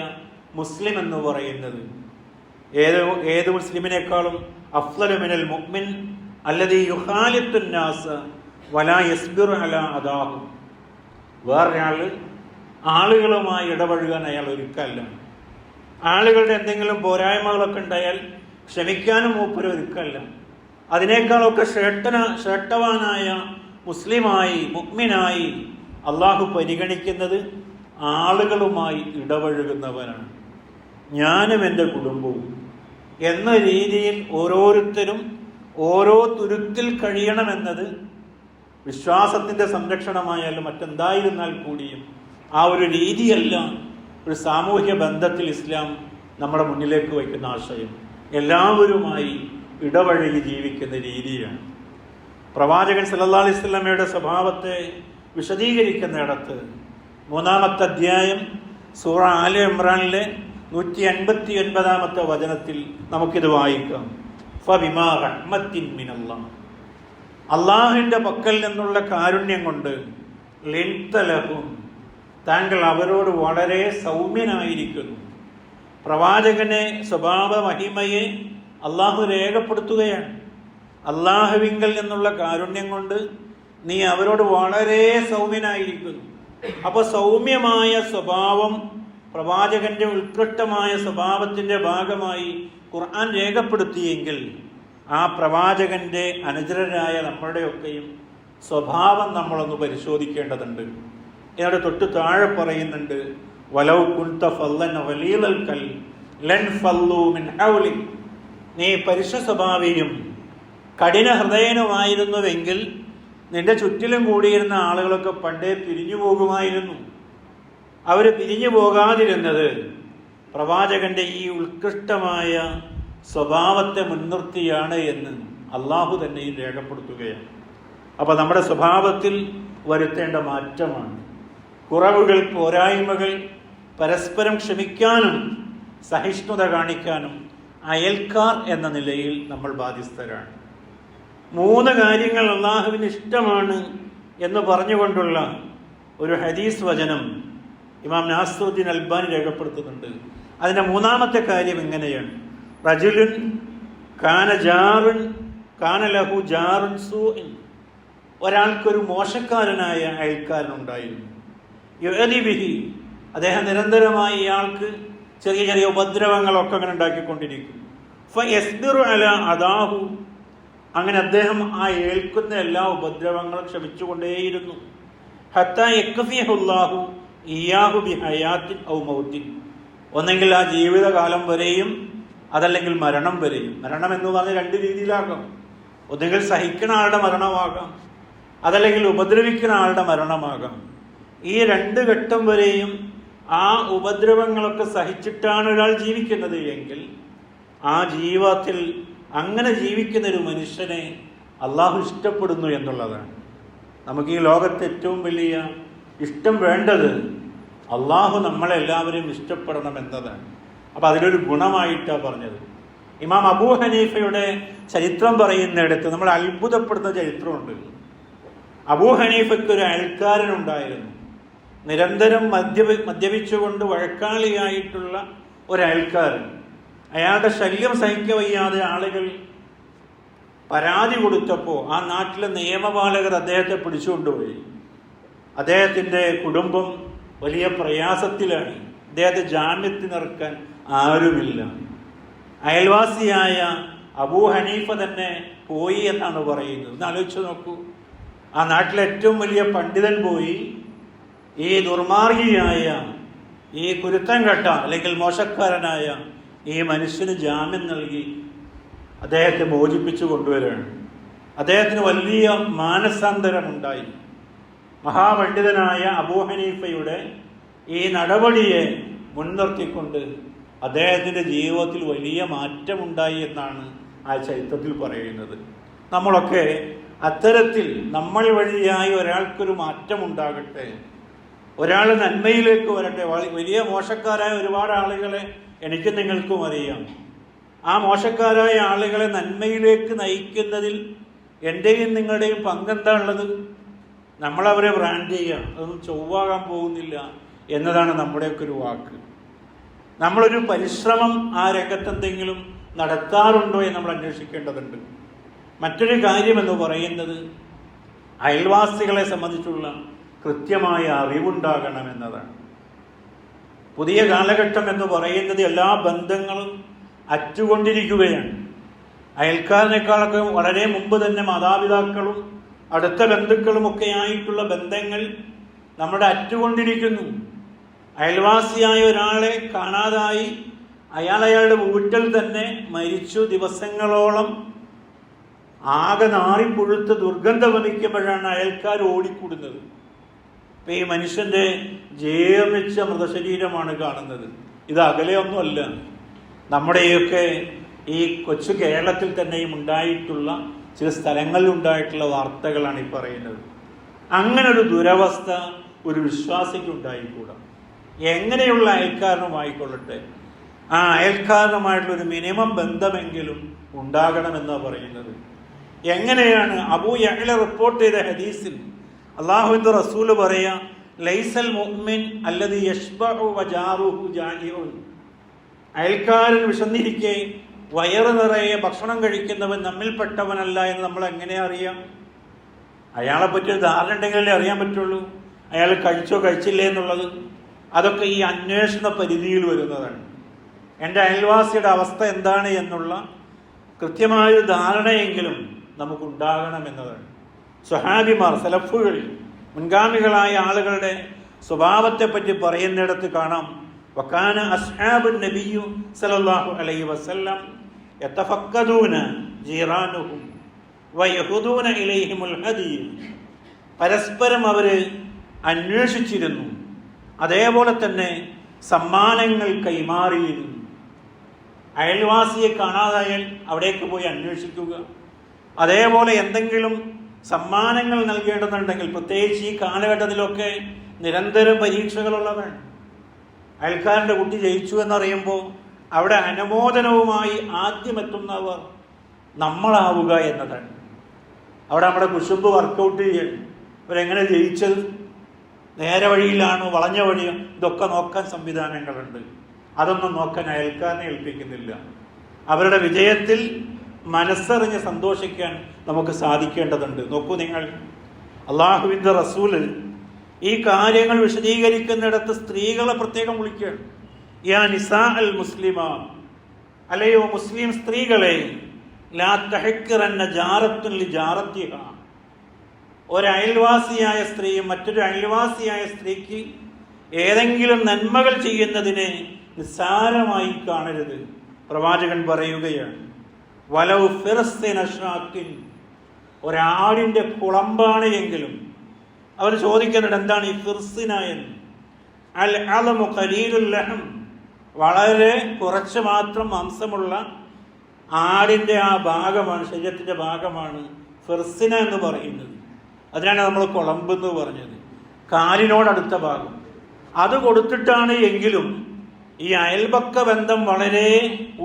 മുസ്ലിം എന്ന് പറയുന്നത്. ഏത് മുസ്ലിമിനേക്കാളും അഫ്ളലു മിനൽ മുഅ്മിൻ അല്ലദീ യുഖാലിത്തുൻ നാസ വലാ യസ്ബിറു അലാ അദാഹും. വേറൊരാള് ആളുകളുമായി ഇടപഴകാൻ അയാൾ ഒരുക്കല്ല. ആളുകളുടെ എന്തെങ്കിലും പോരായ്മകളൊക്കെ ഉണ്ടായാൽ ക്ഷമിക്കാനും മൂപ്പര് ഒരുക്കല്ല. അതിനേക്കാളൊക്കെ ശ്രേഷ്ഠവാനായ മുസ്ലിമായി, മുഅ്മിനായി അള്ളാഹു പരിഗണിക്കുന്നത് ആളുകളുമായി ഇടപഴകുന്നവനാണ്. ഞാനും എൻ്റെ കുടുംബവും എന്ന രീതിയിൽ ഓരോരുത്തരും ഓരോ തുരുത്തിൽ കഴിയണമെന്നത് വിശ്വാസത്തിൻ്റെ സംരക്ഷണമായാലും മറ്റെന്തായിരുന്നാൽ കൂടിയും ആ ഒരു രീതിയല്ല ഒരു സാമൂഹ്യ ബന്ധത്തിൽ ഇസ്ലാം നമ്മുടെ മുന്നിലേക്ക് വയ്ക്കുന്ന ആശയം. എല്ലാവരുമായി ഇടപഴകി ജീവിക്കുന്ന രീതിയാണ്. പ്രവാചകൻ സല്ലല്ലാഹു അലൈഹി വസല്ലമയുടെ സ്വഭാവത്തെ വിശദീകരിക്കുന്നിടത്ത് 3-ാമത്തെ അധ്യായം സൂറ ആല ഇമ്രാനിലെ 159-ാമത്തെ വചനത്തിൽ നമുക്കിത് വായിക്കാം. ഫബിമാ റഹ്മത്തിൻ മിനല്ലാഹ്, അള്ളാഹുവിൻ്റെ പക്കൽ നിന്നുള്ള കാരുണ്യം കൊണ്ട് ലിൻതലഹും, താങ്കൾ അവരോട് വളരെ സൗമ്യനായിരിക്കുന്നു. പ്രവാചകനെ സ്വഭാവ മഹിമയെ അള്ളാഹു രേഖപ്പെടുത്തുകയാണ്. അള്ളാഹുവിങ്കൽ നിന്നുള്ള കാരുണ്യം കൊണ്ട് നീ അവരോട് വളരെ സൗമ്യനായിരിക്കുന്നു. അപ്പോൾ സൗമ്യമായ സ്വഭാവം പ്രവാചകന്റെ ഉത്കൃഷ്ടമായ സ്വഭാവത്തിൻ്റെ ഭാഗമായി ഖുർആൻ രേഖപ്പെടുത്തിയെങ്കിൽ ആ പ്രവാചകന്റെ അനുചരരായ നമ്മളുടെയൊക്കെയും സ്വഭാവം നമ്മളൊന്ന് പരിശോധിക്കേണ്ടതുണ്ട്. ഇതിനോട് തൊട്ട് താഴെ പറയുന്നുണ്ട്, വലൗ കുൻത ഫല്ലൻ ഗലീദൽ ഖൽബി ലൻ ഫല്ലൂ മിൻ ഹൗലിക്, നീ പരുഷ സ്വഭാവിയും കഠിന ഹൃദയനുമായിരുന്നുവെങ്കിൽ നിന്റെ ചുറ്റിലും കൂടിയിരുന്ന ആളുകളൊക്കെ പണ്ടേ പിരിഞ്ഞു പോകുമായിരുന്നു. അവർ പിരിഞ്ഞു പോകാതിരുന്നത് പ്രവാചകന്റെ ഈ ഉത്കൃഷ്ടമായ സ്വഭാവത്തെ മുൻനിർത്തിയാണ് എന്ന് അള്ളാഹു തന്നെയും രേഖപ്പെടുത്തുകയാണ്. അപ്പോൾ നമ്മുടെ സ്വഭാവത്തിൽ വരുത്തേണ്ട മാറ്റമാണ്. കുറവുകൾ, പോരായ്മകൾ പരസ്പരം ക്ഷമിക്കാനും സഹിഷ്ണുത കാണിക്കാനും അയൽക്കാർ എന്ന നിലയിൽ നമ്മൾ ബാധ്യസ്ഥരാണ്. 3 കാര്യങ്ങൾ അള്ളാഹുവിന് ഇഷ്ടമാണ് എന്ന് പറഞ്ഞുകൊണ്ടുള്ള ഒരു ഹദീസ് വചനം ഇമാം നാസിറുദ്ദീൻ അൽബാനി രേഖപ്പെടുത്തുന്നുണ്ട്. അതിൻ്റെ മൂന്നാമത്തെ കാര്യം ഇങ്ങനെയാണ്: റജുലുൻ കാന ലഹു ജാറുൻ സൂഇൻ, ഒരാൾക്കൊരു മോശക്കാരനായ അയൽക്കാരനുണ്ടായിരുന്നു. യുഅദി ബിഹി, അദ്ദേഹം നിരന്തരമായി ഇയാൾക്ക് ചെറിയ ചെറിയ ഉപദ്രവങ്ങളൊക്കെ അങ്ങനെ ഉണ്ടാക്കിക്കൊണ്ടിരിക്കും. ഫയസ്ബിറു അലാ അദാഹു, അങ്ങനെ അദ്ദേഹം ആ ഏൽക്കുന്ന എല്ലാ ഉപദ്രവങ്ങളും ക്ഷമിച്ചുകൊണ്ടേയിരുന്നു. ഹത്താ യക്ഫിഹുല്ലാഹു ഇയ്യാഹു ബിഹയാത്തിൻ ഔ മൗത്തിൻ, ഒന്നെങ്കിൽ ആ ജീവിതകാലം വരെയും അതല്ലെങ്കിൽ മരണം വരെയും. മരണം എന്ന് പറഞ്ഞാൽ രണ്ട് രീതിയിലാകാം. ഒന്നുകിൽ സഹിക്കുന്ന ആളുടെ മരണമാകാം, അതല്ലെങ്കിൽ ഉപദ്രവിക്കുന്ന ആളുടെ മരണമാകാം. ഈ രണ്ട് ഘട്ടം വരെയും ആ ഉപദ്രവങ്ങളൊക്കെ സഹിച്ചിട്ടാണ് ഒരാൾ ജീവിക്കുന്നത് എങ്കിൽ ആ ജീവിതത്തിൽ അങ്ങനെ ജീവിക്കുന്ന ഒരു മനുഷ്യനെ അള്ളാഹു ഇഷ്ടപ്പെടുന്നു എന്നുള്ളതാണ്. നമുക്ക് ഈ ലോകത്ത് ഏറ്റവും വലിയ ഇഷ്ടം വേണ്ടത് അള്ളാഹു നമ്മളെല്ലാവരെയും ഇഷ്ടപ്പെടണം എന്നതാണ്. അപ്പം അതിലൊരു ഗുണമായിട്ടാണ് പറഞ്ഞത്. ഇമാം അബൂ ഹനീഫയുടെ ചരിത്രം പറയുന്നിടത്ത് നമ്മൾ അത്ഭുതപ്പെടുന്ന ചരിത്രമുണ്ട്. അബൂ ഹനീഫയ്ക്ക് ഒരു അയൽക്കാരനുണ്ടായിരുന്നു. നിരന്തരം മദ്യപിച്ചുകൊണ്ട് വഴക്കാളിയായിട്ടുള്ള ഒരു അയൽക്കാരൻ. അയാളുടെ ശല്യം സഹിക്കവയ്യാതെ ആളുകൾ പരാതി കൊടുത്തപ്പോൾ ആ നാട്ടിലെ നിയമപാലകർ അദ്ദേഹത്തെ പിടിച്ചുകൊണ്ടുപോയി. അദ്ദേഹത്തിൻ്റെ കുടുംബം വലിയ പ്രയാസത്തിലാണ്. അദ്ദേഹത്തെ ജാമ്യത്തിനിറക്കാൻ ആരുമില്ല. അയൽവാസിയായ അബൂ ഹനീഫ തന്നെ പോയി എന്നാണ് പറയുന്നത്. ഒന്ന് ആലോചിച്ച് നോക്കൂ, ആ നാട്ടിലെ ഏറ്റവും വലിയ പണ്ഡിതൻ പോയി ഈ ദുർമാർഗിയായ ഈ കുരുത്തം കെട്ട അല്ലെങ്കിൽ മോശക്കാരനായ ഈ മനുഷ്യന് ജാമ്യം നൽകി അദ്ദേഹത്തെ മോചിപ്പിച്ചു കൊണ്ടുവരികയാണ്. അദ്ദേഹത്തിന് വലിയ മാനസാന്തരമുണ്ടായി. മഹാപണ്ഡിതനായ അബൂ ഹനീഫയുടെ ഈ നടപടിയെ മുൻനിർത്തിക്കൊണ്ട് അദ്ദേഹത്തിൻ്റെ ജീവിതത്തിൽ വലിയ മാറ്റമുണ്ടായി എന്നാണ് ആ ചരിത്രത്തിൽ പറയുന്നത്. നമ്മളൊക്കെ അത്തരത്തിൽ നമ്മൾ വഴിയായി ഒരാൾക്കൊരു മാറ്റമുണ്ടാകട്ടെ, ഒരാൾ നന്മയിലേക്ക് വരട്ടെ. വലിയ മോശക്കാരായ ഒരുപാട് ആളുകളെ എനിക്കും നിങ്ങൾക്കും അറിയാം. ആ മോശക്കാരായ ആളുകളെ നന്മയിലേക്ക് നയിക്കുന്നതിൽ എൻ്റെയും നിങ്ങളുടെയും പങ്കെന്താ ഉള്ളത്? നമ്മളവരെ ബ്രാൻഡ് ചെയ്യുക, അതൊന്നും ചൊവ്വാകാൻ പോകുന്നില്ല എന്നതാണ് നമ്മുടെയൊക്കെ ഒരു വാക്ക്. നമ്മളൊരു പരിശ്രമം ആ രംഗത്തെന്തെങ്കിലും നടത്താറുണ്ടോ എന്ന് നമ്മൾ അന്വേഷിക്കേണ്ടതുണ്ട്. മറ്റൊരു കാര്യമെന്ന് പറയുന്നത് അയൽവാസികളെ സംബന്ധിച്ചുള്ള കൃത്യമായ അറിവുണ്ടാകണം എന്നതാണ്. പുതിയ കാലഘട്ടം എന്ന് പറയുന്നത് എല്ലാ ബന്ധങ്ങളും അറ്റുകൊണ്ടിരിക്കുകയാണ്. അയൽക്കാരനേക്കാളൊക്കെ വളരെ മുമ്പ് തന്നെ മാതാപിതാക്കളും അടുത്ത ബന്ധുക്കളുമൊക്കെ ആയിട്ടുള്ള ബന്ധങ്ങൾ നമ്മുടെ അറ്റുകൊണ്ടിരിക്കുന്നു. അയൽവാസിയായ ഒരാളെ കാണാതായി, അയാളുടെ വീട്ടിൽ തന്നെ മരിച്ചു ദിവസങ്ങളോളം ആകെ നാറിപ്പുഴുത്ത് ദുർഗന്ധം വമിക്കുമ്പോഴാണ് അയൽക്കാർ ഓടിക്കൂടുന്നത്. ഇപ്പം ഈ മനുഷ്യൻ്റെ ജീർണിച്ച മൃതശരീരമാണ് കാണുന്നത്. ഇത് അകലെയൊന്നുമല്ല, നമ്മുടെയൊക്കെ ഈ കൊച്ചു കേരളത്തിൽ തന്നെയും ഉണ്ടായിട്ടുള്ള ചില സ്ഥലങ്ങളിൽ ഉണ്ടായിട്ടുള്ള വാർത്തകളാണ് ഈ പറയുന്നത്. അങ്ങനൊരു ദുരവസ്ഥ ഒരു വിശ്വാസിക്ക് ഉണ്ടായിക്കൂടാ. എങ്ങനെയുള്ള അയൽക്കാരനുമായിക്കൊള്ളട്ടെ, ആ അയൽക്കാരനുമായിട്ടുള്ളൊരു മിനിമം ബന്ധമെങ്കിലും ഉണ്ടാകണമെന്നാണ് പറയുന്നത്. എങ്ങനെയാണ്? അബൂ യഅ്ല റിപ്പോർട്ട് ചെയ്ത ഹദീസിൽ അല്ലാഹുവിൻ്റെ റസൂല് പറയാ, ലൈസൽ മുഅ്മിൻ അല്ലദീ യശ്ബഉ വജാറുഹു ജാഇഉൻ, അയൽക്കാരൻ വിശന്നിരിക്കെ വയറ് നിറയെ ഭക്ഷണം കഴിക്കുന്നവൻ നമ്മിൽപ്പെട്ടവനല്ല എന്ന് നമ്മൾ എങ്ങനെ അറിയാം? അയാളെ പറ്റിയൊരു ധാരണ ഉണ്ടെങ്കിലല്ലേ അറിയാൻ പറ്റുള്ളൂ അയാൾ കഴിച്ചോ കഴിച്ചില്ലേ എന്നുള്ളത്. അതൊക്കെ ഈ അന്വേഷണ പരിധിയിൽ വരുന്നതാണ്. എൻ്റെ അയൽവാസിയുടെ അവസ്ഥ എന്താണ് എന്നുള്ള കൃത്യമായൊരു ധാരണയെങ്കിലും നമുക്കുണ്ടാകണം എന്നതാണ്. സ്വഹാബിമാർ, സലഫുകൾ, മുൻഗാമികളായ ആളുകളുടെ സ്വഭാവത്തെപ്പറ്റി പറയുന്നിടത്ത് കാണാം, വകാന അസ്ഹാബുൻ നബിയ്യു സല്ലല്ലാഹു അലൈഹി വസല്ലം യതഫഖദൂന ജീറാനുഹും വയഹുദൂന ഇലൈഹിമുൽ ഹദിയ, പരസ്പരം അവർ അന്വേഷിച്ചിരുന്നു, അതേപോലെ തന്നെ സമ്മാനങ്ങൾ കൈമാറിയിരുന്നു. അയൽവാസിയെ കാണാതായാൽ അവിടേക്ക് പോയി അന്വേഷിക്കുക. അതേപോലെ എന്തെങ്കിലും സമ്മാനങ്ങൾ നൽകേണ്ടതുണ്ടെങ്കിൽ, പ്രത്യേകിച്ച് ഈ കാലഘട്ടത്തിലൊക്കെ നിരന്തരം പരീക്ഷകളുള്ളതാണ്. അയൽക്കാരൻ്റെ കുട്ടി ജയിച്ചു എന്നറിയുമ്പോൾ അവിടെ അനുമോദനവുമായി ആദ്യം എത്തുന്നവർ നമ്മളാവുക എന്നതാണ്. അവിടെ നമ്മുടെ കുശുമ്പ് വർക്കൗട്ട് ചെയ്യണം. അവരെങ്ങനെ ജയിച്ചത്, നേരെ വഴിയിലാണോ വളഞ്ഞ വഴിയോ, ഇതൊക്കെ നോക്കാൻ സംവിധാനങ്ങളുണ്ട്. അതൊന്നും നോക്കാൻ അയൽക്കാരനെ ഏൽപ്പിക്കുന്നില്ല. അവരുടെ വിജയത്തിൽ മനസ്സറിഞ്ഞ് സന്തോഷിക്കാൻ നമുക്ക് സാധിക്കേണ്ടതുണ്ട്. നോക്കൂ നിങ്ങൾ, അള്ളാഹുവിൻ്റെ റസൂല് ഈ കാര്യങ്ങൾ വിശദീകരിക്കുന്നിടത്ത് സ്ത്രീകളെ പ്രത്യേകം വിളിക്കുകയാണ്. യാ നിസാ അൽ മുസ്ലിമ, അല്ലയോ മുസ്ലിം സ്ത്രീകളെ, ലാ തഹക്കിറന്ന ജാറത്തുൻ ലി ജാറത്തിഹ, ഒരയൽവാസിയായ സ്ത്രീയും മറ്റൊരു അയൽവാസിയായ സ്ത്രീക്ക് ഏതെങ്കിലും നന്മകൾ ചെയ്യുന്നതിനെ നിസ്സാരമായി കാണരുത്. പ്രവാചകൻ പറയുകയാണ്, വലൗ ഫിർസിന ഷാക്കിൻ, ഒരാടിൻ്റെ കുളമ്പാണ് എങ്കിലും. അവർ ചോദിക്കുന്നുണ്ട്, എന്താണ് ഈ ഫിർസിന എന്ന്? അൽ അലമു ഖലീലുൽ ലഹം, വളരെ കുറച്ച് മാത്രം മാംസമുള്ള ആടിൻ്റെ ആ ഭാഗമാണ്, ശരീരത്തിൻ്റെ ഭാഗമാണ് ഫിർസിന എന്ന് പറയുന്നത്. അതിനാണ് നമ്മൾ കുളമ്പ് എന്ന് പറഞ്ഞത്, കാലിനോടടുത്ത ഭാഗം. അത് കൊടുത്തിട്ടാണ് എങ്കിലും ഈ അയൽപക്ക ബന്ധം വളരെ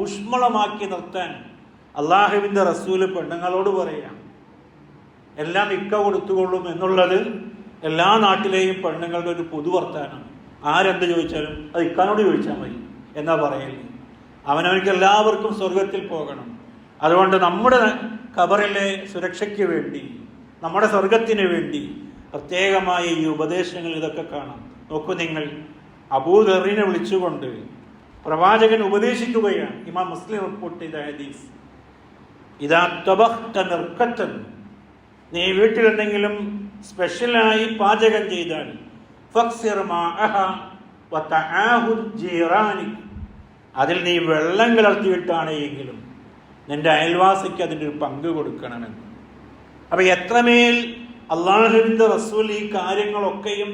ഊഷ്മളമാക്കി നിർത്താൻ അള്ളാഹുവിൻ്റെ റസൂല് പെണ്ണുങ്ങളോട് പറയാം. എല്ലാം ഇക്ക കൊടുത്തുകൊള്ളും എന്നുള്ളത് എല്ലാ നാട്ടിലെയും പെണ്ണുങ്ങളുടെ ഒരു പൊതുവർത്താനാണ്. ആരെന്ത് ചോദിച്ചാലും അത് ഇക്കാനോട് ചോദിച്ചാൽ മതി എന്നാ പറയല്ലേ. അവനവർക്ക് എല്ലാവർക്കും സ്വർഗത്തിൽ പോകണം. അതുകൊണ്ട് നമ്മുടെ ഖബറിലെ സുരക്ഷയ്ക്ക് വേണ്ടി, നമ്മുടെ സ്വർഗത്തിന് വേണ്ടി പ്രത്യേകമായ ഈ ഉപദേശങ്ങൾ ഇതൊക്കെ കാണാം. നോക്കൂ നിങ്ങൾ, അബൂദറിനെ വിളിച്ചുകൊണ്ട് പ്രവാചകൻ ഉപദേശിക്കുകയാണ്. ഇമാം മുസ്ലിം റിപ്പോർട്ട് ചെയ്ത ഹദീസ്, ഇദാ തബഖ്ത മിർഖത്തൻ, നീ വീട്ടിലെന്തെങ്കിലും സ്പെഷ്യലായി പാചകം ചെയ്താൽ ഫക്സിർ മാഅഹ വതആഹുദ് ജീറാനിക്, അതിൽ നീ വെള്ളം കലർത്തിയിട്ടാണ് എങ്കിലും നിന്റെ അയൽവാസിക്ക് അതിൻ്റെ ഒരു പങ്ക് കൊടുക്കണമെന്ന്. അപ്പം എത്രമേൽ അള്ളാഹുവിൻ്റെ റസൂൽ ഈ കാര്യങ്ങളൊക്കെയും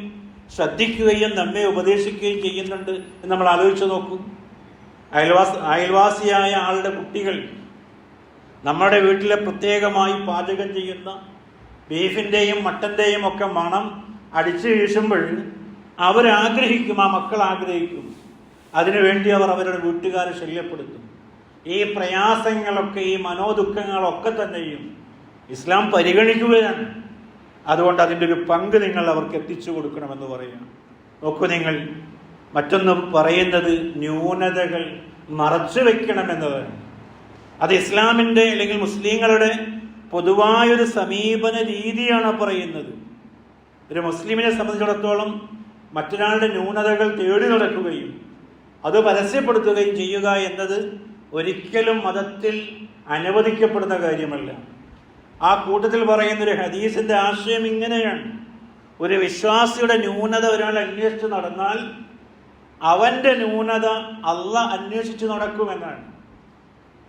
ശ്രദ്ധിക്കുകയും നമ്മെ ഉപദേശിക്കുകയും ചെയ്യുന്നുണ്ട് എന്ന് നമ്മൾ ആലോചിച്ച് നോക്കൂ. അയൽവാസിയായ ആളുടെ കുട്ടികൾ നമ്മുടെ വീട്ടിലെ പ്രത്യേകമായി പാചകം ചെയ്യുന്ന ബീഫിൻ്റെയും മട്ടൻ്റെയും ഒക്കെ മണം അടിച്ചു വീശുമ്പോൾ അവരാഗ്രഹിക്കും, ആ മക്കൾ ആഗ്രഹിക്കും. അതിനുവേണ്ടി അവർ അവരുടെ വീട്ടുകാരെ ശല്യപ്പെടുത്തും. ഈ പ്രയാസങ്ങളൊക്കെ, ഈ മനോദുഃഖങ്ങളൊക്കെ തന്നെയും ഇസ്ലാം പരിഗണിക്കുകയാണ്. അതുകൊണ്ട് അതിൻ്റെ ഒരു പങ്ക് നിങ്ങൾ അവർക്ക് എത്തിച്ചു കൊടുക്കണമെന്ന് പറയാം. നോക്കൂ നിങ്ങൾ, മറ്റൊന്ന് പറയുന്നത് ന്യൂനതകൾ മറച്ചു വെക്കണമെന്നതാണ്. അത് ഇസ്ലാമിൻ്റെ അല്ലെങ്കിൽ മുസ്ലിങ്ങളുടെ പൊതുവായൊരു സമീപന രീതിയാണ് പറയുന്നത്. ഒരു മുസ്ലിമിനെ സംബന്ധിച്ചിടത്തോളം മറ്റൊരാളുടെ ന്യൂനതകൾ തേടി നടക്കുകയും അത് പരസ്യപ്പെടുത്തുകയും ചെയ്യുക എന്നത് ഒരിക്കലും മതത്തിൽ അനുവദിക്കപ്പെടുന്ന കാര്യമല്ല. ആ കൂട്ടത്തിൽ പറയുന്നൊരു ഹദീസിന്റെ ആശയം ഇങ്ങനെയാണ്: ഒരു വിശ്വാസിയുടെ ന്യൂനത ഒരാൾ അന്വേഷിച്ച് നടന്നാൽ അവന്റെ ന്യൂനത അള്ളാഹ് അന്വേഷിച്ച് നടക്കുമെന്നാണ്.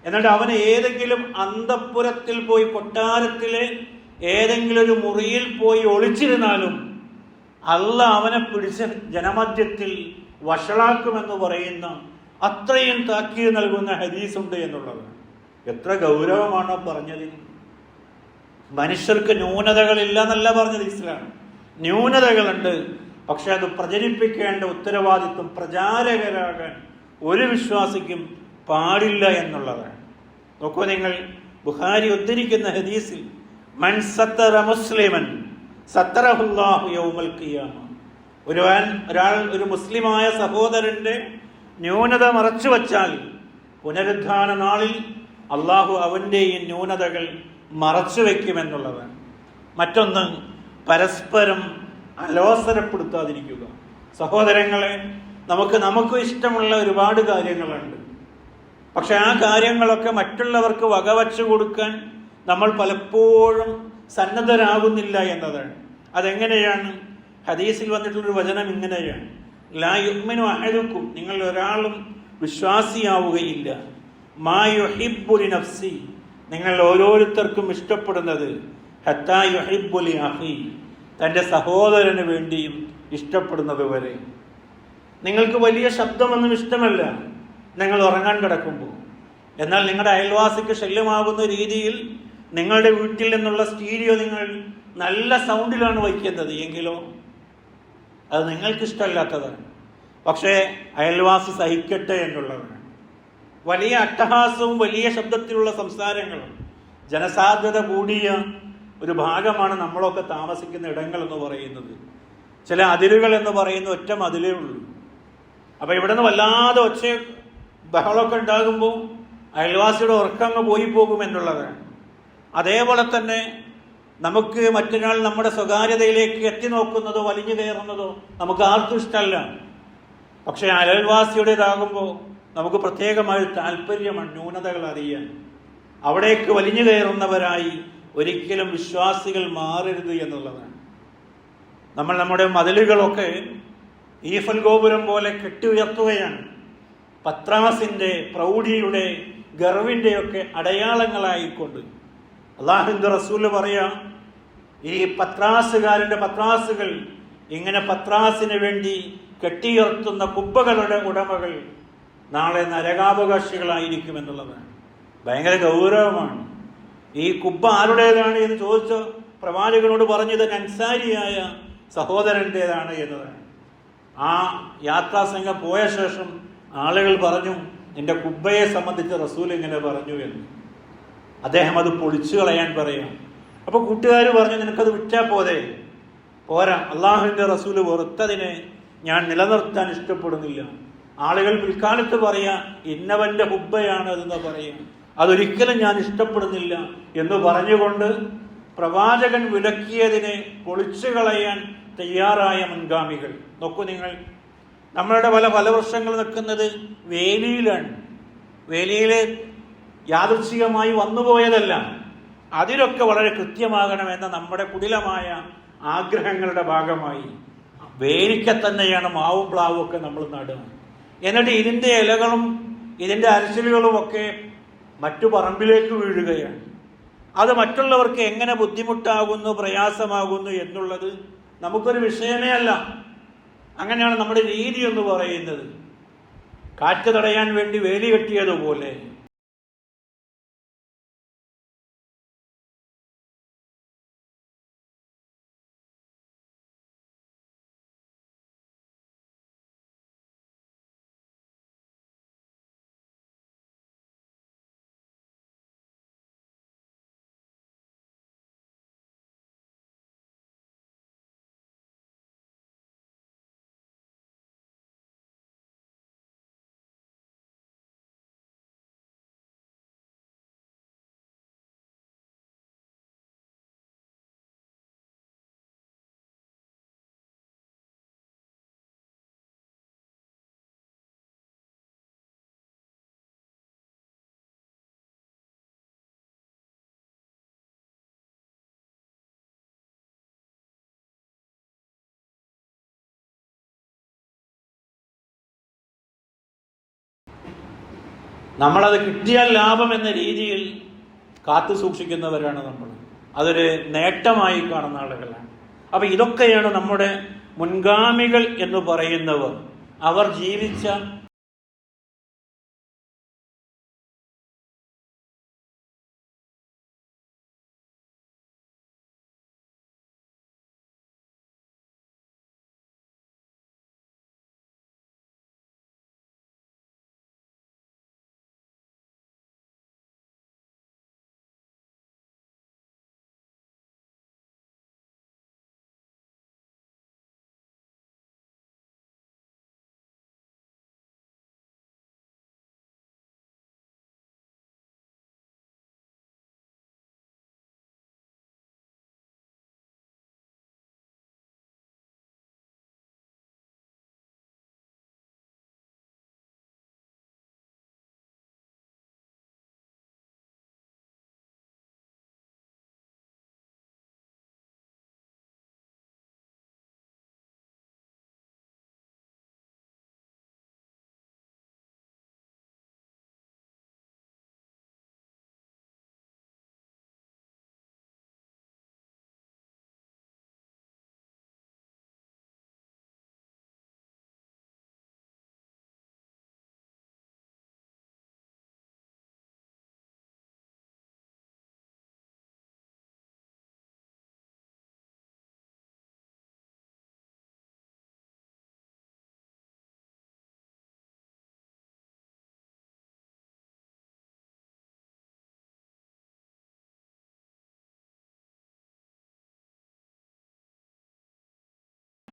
എന്നിട്ട് അവൻ ഏതെങ്കിലും അന്തഃപുരത്തിൽ പോയി, കൊട്ടാരത്തിലെ ഏതെങ്കിലും ഒരു മുറിയിൽ പോയി ഒളിച്ചിരുന്നാലും അള്ളാഹ് അവനെ പിടിച്ച് ജനമധ്യത്തിൽ വഷളാക്കുമെന്ന് പറയുന്ന അത്രയും താക്കീത് നൽകുന്ന ഹദീസുണ്ട് എന്നുള്ളത്. എത്ര ഗൗരവമാണ് പറഞ്ഞതിന്. മനുഷ്യർക്ക് ന്യൂനതകളില്ല എന്നല്ല പറഞ്ഞത് ഇസ്ലാം. ന്യൂനതകളുണ്ട്, പക്ഷെ അത് പ്രചരിപ്പിക്കേണ്ട ഉത്തരവാദിത്വം പ്രചാരകരാകാൻ ഒരു വിശ്വാസിക്കും പാടില്ല എന്നുള്ളതാണ്. നോക്കൂ നിങ്ങൾ, ബുഖാരി ഉദ്ധരിക്കുന്ന ഹദീസിൽ മൻ സത്തറ മുസ്ലിമൻ സത്തറഹുല്ലാഹു യൗമൽ ഖിയാമ, ഒരു മുസ്ലിമായ സഹോദരന്റെ ന്യൂനത മറച്ചു വച്ചാൽ പുനരുദ്ധാന നാളിൽ അള്ളാഹു അവൻ്റെ ഈ ന്യൂനതകൾ മറച്ചു വയ്ക്കുമെന്നുള്ളതാണ്. മറ്റൊന്ന്, പരസ്പരം അലോസരപ്പെടുത്താതിരിക്കുക. സഹോദരങ്ങളെ, നമുക്ക് ഇഷ്ടമുള്ള ഒരുപാട് കാര്യങ്ങളുണ്ട്. പക്ഷെ ആ കാര്യങ്ങളൊക്കെ മറ്റുള്ളവർക്ക് വകവച്ചു കൊടുക്കാൻ നമ്മൾ പലപ്പോഴും സന്നദ്ധരാകുന്നില്ല എന്നതാണ്. അതെങ്ങനെയാണ്? ഹദീസിൽ വന്നിട്ടുള്ളൊരു വചനം ഇങ്ങനെയാണ്: ലാ യുഅ്മിനു അഹദുക്കും, നിങ്ങൾ ഒരാളും വിശ്വാസിയാവുകയില്ല, മാ യുഹിബ്ബു ലിനഫ്സി, നിങ്ങൾ ഓരോരുത്തർക്കും ഇഷ്ടപ്പെടുന്നത്, ഹത്താ യുഹിബ്ബു ലി അഖി, തൻ്റെ സഹോദരന് വേണ്ടിയും ഇഷ്ടപ്പെടുന്നത് വരെ. നിങ്ങൾക്ക് വലിയ ശബ്ദമൊന്നും ഇഷ്ടമല്ല നിങ്ങൾ ഉറങ്ങാൻ കിടക്കുമ്പോൾ. എന്നാൽ നിങ്ങളുടെ അയൽവാസിക്ക് ശല്യമാകുന്ന രീതിയിൽ നിങ്ങളുടെ വീട്ടിൽ നിന്നുള്ള സ്റ്റീരിയോ നിങ്ങൾ നല്ല സൗണ്ടിലാണ് വയ്ക്കുന്നത് എങ്കിലോ അത് നിങ്ങൾക്കിഷ്ടമല്ലാത്തതാണ്. പക്ഷേ അയൽവാസി സഹിക്കട്ടെ എന്നുള്ളതാണ്. വലിയ അട്ടഹാസവും വലിയ ശബ്ദത്തിലുള്ള സംസാരങ്ങളും ജനസാധ്യത കൂടിയ ഒരു ഭാഗമാണ് നമ്മളൊക്കെ താമസിക്കുന്ന ഇടങ്ങൾ എന്ന് പറയുന്നത്. ചില അതിരുകൾ എന്ന് പറയുന്ന ഒറ്റ മതിലേ ഉള്ളൂ. അപ്പൊ ഇവിടെ നിന്ന് വല്ലാതെ ഒച്ച ബഹളമൊക്കെ ഉണ്ടാകുമ്പോൾ അയൽവാസിയുടെ ഉറക്കങ്ങ് പോയി പോകും എന്നുള്ളതാണ്. അതേപോലെ തന്നെ നമുക്ക് മറ്റൊരാൾ നമ്മുടെ സ്വകാര്യതയിലേക്ക് എത്തി നോക്കുന്നതോ വലിഞ്ഞു കയറുന്നതോ നമുക്ക് ആർക്കും ഇഷ്ടമല്ല. പക്ഷെ അയൽവാസിയുടേതാകുമ്പോൾ നമുക്ക് പ്രത്യേകമായ താല്പര്യമാണ് ന്യൂനതകൾ അറിയാൻ. അവിടേക്ക് വലിഞ്ഞു കയറുന്നവരായി ഒരിക്കലും വിശ്വാസികൾ മാറരുത് എന്നുള്ളതാണ്. നമ്മൾ നമ്മുടെ മതിലുകളൊക്കെ ഈഫൽ ഗോപുരം പോലെ കെട്ടി ഉയർത്തുകയാണ്. പത്രാസിന്റെ പ്രൗഢിയുടെ ഗർവിന്റെയൊക്കെ അടയാളങ്ങളായിക്കൊണ്ട്. അല്ലാഹുവിന്റെ റസൂല് പറയാ, ഈ പത്രാസുകാരന്റെ പത്രാസുകൾ ഇങ്ങനെ പത്രാസിന് വേണ്ടി കെട്ടിയുയർത്തുന്ന കുബ്ബകളുടെ ഉടമകൾ നാളെ നരകാവകാശികളായിരിക്കും എന്നുള്ളതാണ്. ഭയങ്കര ഗൗരവമാണ്. ഈ കുബ്ബ ആരുടേതാണ് എന്ന് ചോദിച്ച പ്രവാചകനോട് പറഞ്ഞത് അൻസാരിയായ സഹോദരൻ്റെതാണ് എന്നതാണ്. ആ യാത്രാസംഘം പോയ ശേഷം ആളുകൾ പറഞ്ഞു, എൻ്റെ കുബ്ബയെ സംബന്ധിച്ച് റസൂൽ ഇങ്ങനെ പറഞ്ഞു എന്ന്. അദ്ദേഹം അത് പൊളിച്ചു കളയാൻ പറയാം. അപ്പൊ കൂട്ടുകാർ പറഞ്ഞു, നിനക്കത് വിറ്റാ പോരാ, അള്ളാഹുവിന്റെ റസൂല് വെറുത്തതിനെ ഞാൻ നിലനിർത്താൻ ഇഷ്ടപ്പെടുന്നില്ല. ആളുകൾ പിൽക്കാലത്ത് പറയാ ഇന്നവന്റെ ഹുബ്ബയാണ് അതെന്ന് പറയാം, അതൊരിക്കലും ഞാൻ ഇഷ്ടപ്പെടുന്നില്ല എന്ന് പറഞ്ഞുകൊണ്ട് പ്രവാചകൻ വിലക്കിയതിനെ പൊളിച്ചു കളയാൻ തയ്യാറായ മുൻഗാമികൾ. നോക്കൂ നിങ്ങൾ, നമ്മളുടെ പല വർഷങ്ങൾ നിൽക്കുന്നത് വേലിയിലാണ്. വേലിയില് യാദൃച്ഛികമായി വന്നുപോയതല്ല. അതിലൊക്കെ വളരെ കൃത്യമാകണമെന്ന നമ്മുടെ കുടിലമായ ആഗ്രഹങ്ങളുടെ ഭാഗമായി വേലിക്ക തന്നെയാണ് മാവും പ്ലാവും ഒക്കെ നമ്മൾ നടുക. എന്നിട്ട് ഇതിൻ്റെ ഇലകളും ഇതിൻ്റെ അരച്ചിലുകളും ഒക്കെ മറ്റു പറമ്പിലേക്ക് വീഴുകയാണ്. അത് മറ്റുള്ളവർക്ക് എങ്ങനെ ബുദ്ധിമുട്ടാകുന്നു, പ്രയാസമാകുന്നു എന്നുള്ളത് നമുക്കൊരു വിഷയമേ അല്ല. അങ്ങനെയാണ് നമ്മുടെ രീതി എന്ന് പറയുന്നത്. കാറ്റ് തടയാൻ വേണ്ടി വേലി കെട്ടിയതുപോലെ നമ്മളത് കിട്ടിയാൽ ലാഭം എന്ന രീതിയിൽ കാത്തു സൂക്ഷിക്കുന്നവരാണ് നമ്മൾ. അതൊരു നേട്ടമായി കാണുന്ന ആളുകളാണ്. അപ്പൊ ഇതൊക്കെയാണ് നമ്മുടെ മുൻഗാമികൾ എന്ന് പറയുന്നവർ. അവർ ജീവിച്ച